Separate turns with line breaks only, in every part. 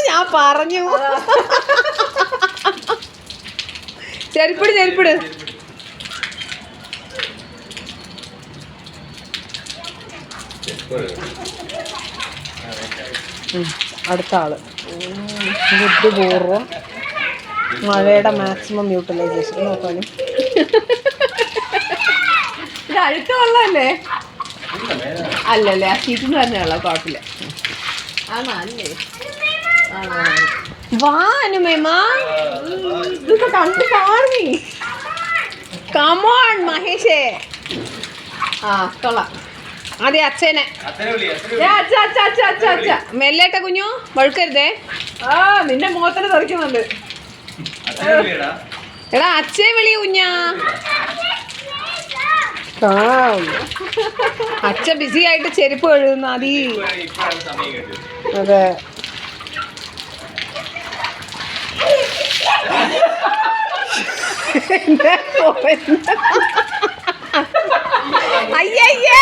ഞാൻ പറഞ്ഞു. ചെരുപ്പിട് ചെരുപ്പിട്. അടുത്ത ആള് ബുദ്ധിപൂർവം മഴയുടെ മാക്സിമം യൂട്ടിലൈസേഷൻ നോക്കാനും. ഇത് അഴുക്ക വെള്ളമല്ലേ? അല്ലല്ലേ, ആ സീറ്റിന് തന്നെയുള്ള കുഴപ്പമില്ല. ആണല്ലേ? വാ അനുമേമ, ഇതൊക്കെ കണ്ടു കാണി. കമോൺ മഹേഷേ. ആ കൊള്ളാം. അതെ അച്ഛനെ മെല്ലേട്ട കുഞ്ഞു, വഴുക്കരുതേ. ആ നിന്റെ മുഖത്തിന് തെറിക്കുന്നുണ്ട്. എടാ അച്ഛേ വിളി കുഞ്ഞാ. അച്ഛ ബിസി ആയിട്ട് ചെരുപ്പ് കഴുകുന്ന അതി. അതെ അയ്യയ്യേ,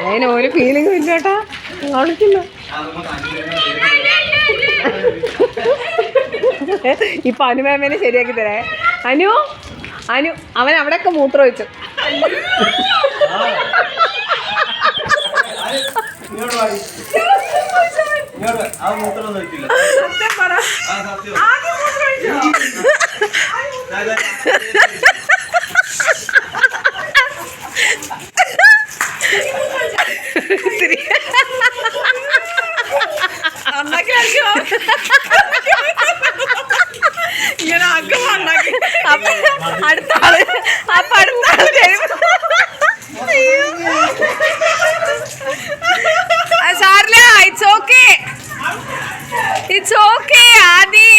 അതിന് ഒരു ഫീലിംഗ് ഇല്ല കേട്ടാ. കാണിക്കില്ല. ഇപ്പൊ അനുമേമേനെ ശരിയാക്കി തരേ. അനു അനു അവൻ അവിടെയൊക്കെ മൂത്രം വെച്ചു. ഇങ്ങനെ ആക്കി അടുത്ത ആള്. അപ്പൊ അടുത്ത ആള് സാറില്ല. It's okay, it's okay Aadi,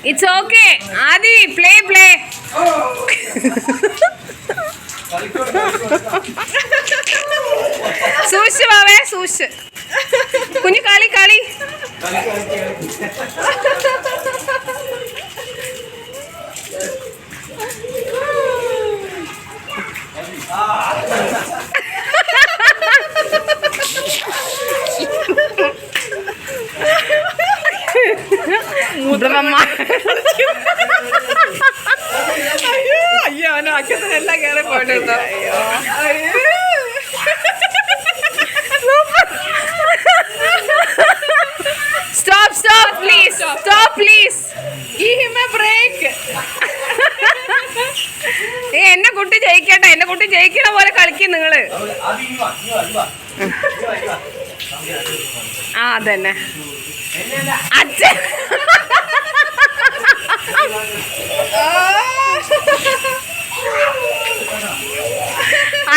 it's okay Aadi. Play play. സൂക്ഷിച്ച് പോവേ, സൂക്ഷിച്ച് കുഞ്ഞു. കളി കളി. മുദ്രമ്മ. അയ്യോ അയ്യോ, അവന് അച്ഛനെല്ലാം കയറി പോയിട്ടുണ്ടോ? Stop, stop, please. Stop, please. Give him a break. എന്നെ കുട്ടി ജയിക്കട്ടെ. എന്നെ കുട്ടി ജയിക്കണ പോലെ കളിക്കും നിങ്ങള്. ആ അതന്നെ അച്ഛൻ.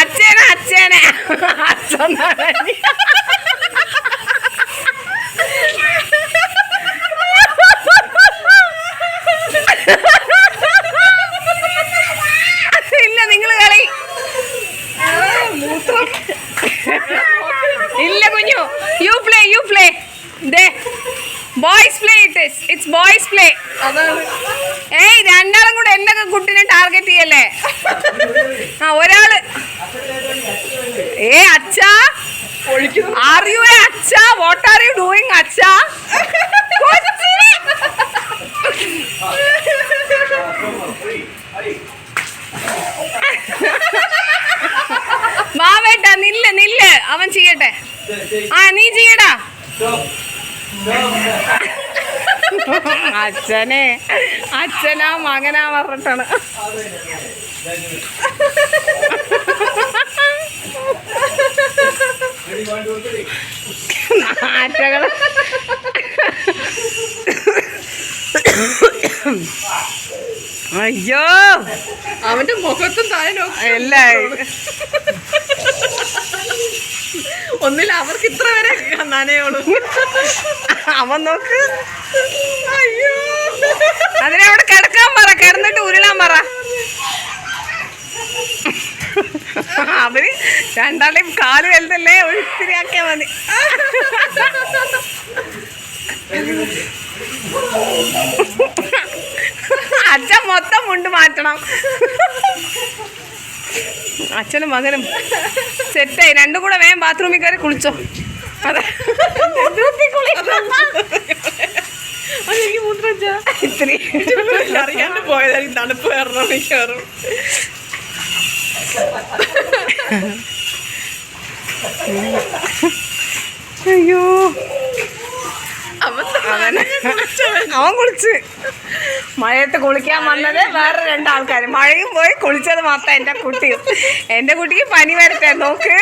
അച്ഛനെ അച്ഛനെ അച്ഛൻ. ഇല്ല നിങ്ങൾ കളി. ഇല്ല കുഞ്ഞു. You play, you play. Boys play. It's boys play. ഏയ് രണ്ടാളും കൂടെ എന്നെ കുട്ടിനെ ടാർഗറ്റ് ചെയ്യല്ലേ. ആ ഒരാള്. അച്ഛാ, ആർ യു എ അച്ഛാ? വാട്ട് ആർ യു ഡൂയിങ് അച്ഛാ? വാവേട്ടാ നില്ല് നില്ല്, അവൻ ചെയ്യട്ടെ. ആ നീ ചെയ്യടാ. അച്ഛനെ അച്ഛനാ മകനാ പറഞ്ഞിട്ടാണ്. നാറ്റകള്. അയ്യോ അവന്റെ മുഖത്തും താഴെ എല്ലാം. ഒന്നില്ല അവർക്ക് ഇത്ര വരെ നനയോളൂ. അവൻ നോക്ക്. അയ്യോ അതിനവിടെ കിടക്കാൻ പറ, കിടന്നിട്ട് ഉരുളാൻ പറ. അവര് രണ്ടാളെയും കാല് വലുതല്ലേ, ഒരിത്തിരി ആക്കിയാ മതി. അച്ഛൻ മൊത്തം മുണ്ട് മാറ്റണം. അച്ഛനും മകനും സെറ്റായി. രണ്ടും കൂടെ വേഗം ബാത്റൂമിൽ കയറി കുളിച്ചോ. അതെ
അറിയാണ്ട് പോയതായിരിക്കും തണുപ്പ് കയറണം മിക്കവാറും.
അയ്യോ
അവൻ
കുളിച്ച്. മഴയത്ത് കുളിക്കാൻ വന്നത് വേറെ രണ്ടാൾക്കാർ. മഴയും പോയി കുളിച്ചത് മാത്രം എൻ്റെ കുട്ടിയും. എൻ്റെ കുട്ടിക്ക് പനി വരട്ടെ നോക്ക്.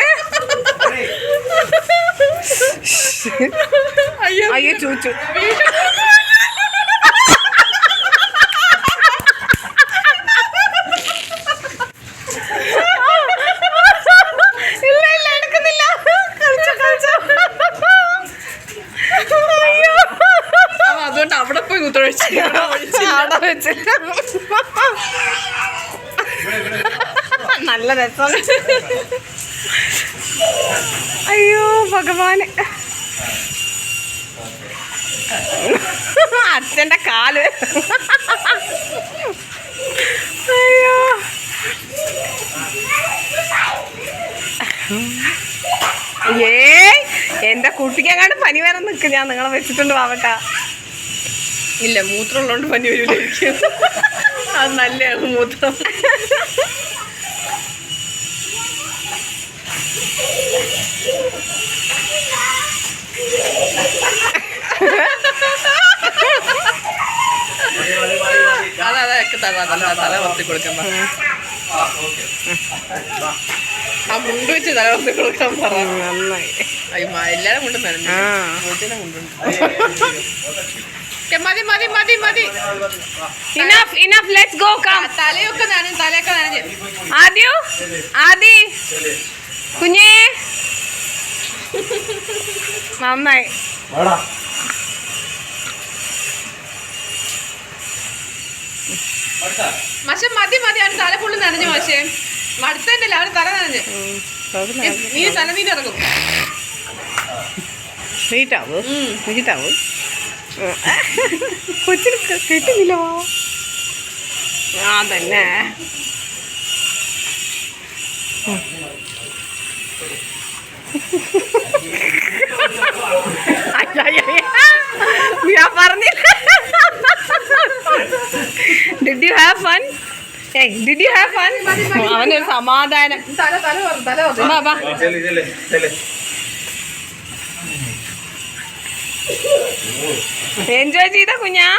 അയ്യോ ചൂച്ചു.
അതുകൊണ്ട് അവിടെ പോയി കുത്തൊഴിച്ച്
നല്ല രസമാണ്. അയ്യോ ഭഗവാന്. അച്ഛൻ്റെ കാല്. അയ്യോ എൻ്റെ കുട്ടിക്കെങ്ങാണ്ട് പനി വരാൻ നിൽക്കും. ഞാൻ നിങ്ങളെ വെച്ചിട്ടുണ്ട് പാവട്ടാ.
ഇല്ല, മൂത്രമുള്ളതുകൊണ്ട് പനി വരില്ലായിരിക്കും. അത് നല്ലതാണ് മൂത്രം. അതൊക്കെ തല വർത്തി കൊടുക്കാൻ പറ. ആ മുണ്ട് വെച്ച് തല വർത്തി കൊടുക്കാൻ പറ.
നന്നായി.
അയ്യോ എല്ലാരും മുണ്ടും നനഞ്ഞു. വീട്ടിലെ മുണ്ടുണ്ട്. മതി മതി മതി മതി.
Enough, let's go. Come.
തലയൊക്കെ തലയൊക്കെ നനഞ്ഞ്.
ആദി കുഞ്ഞേ നന്നായി.
മാഷെ മതി മതി. അവന് തല ഫുള്ള് നനഞ്ഞു മാഷെ. മടുത്തല്ലേ അവന് തല നനഞ്ഞ്. നീ തല നീര് ഇറങ്ങും.
നീറ്റാവും. കൊച്ചിന് കിട്ടുന്നില്ലോ. അതന്നെ. ഞാൻ പറഞ്ഞില്ല. Did you have fun? Hey, did you have fun? അവനൊരു സമാധാനം. എൻജോയ് ചെയ്ത കുഞ്ഞാ.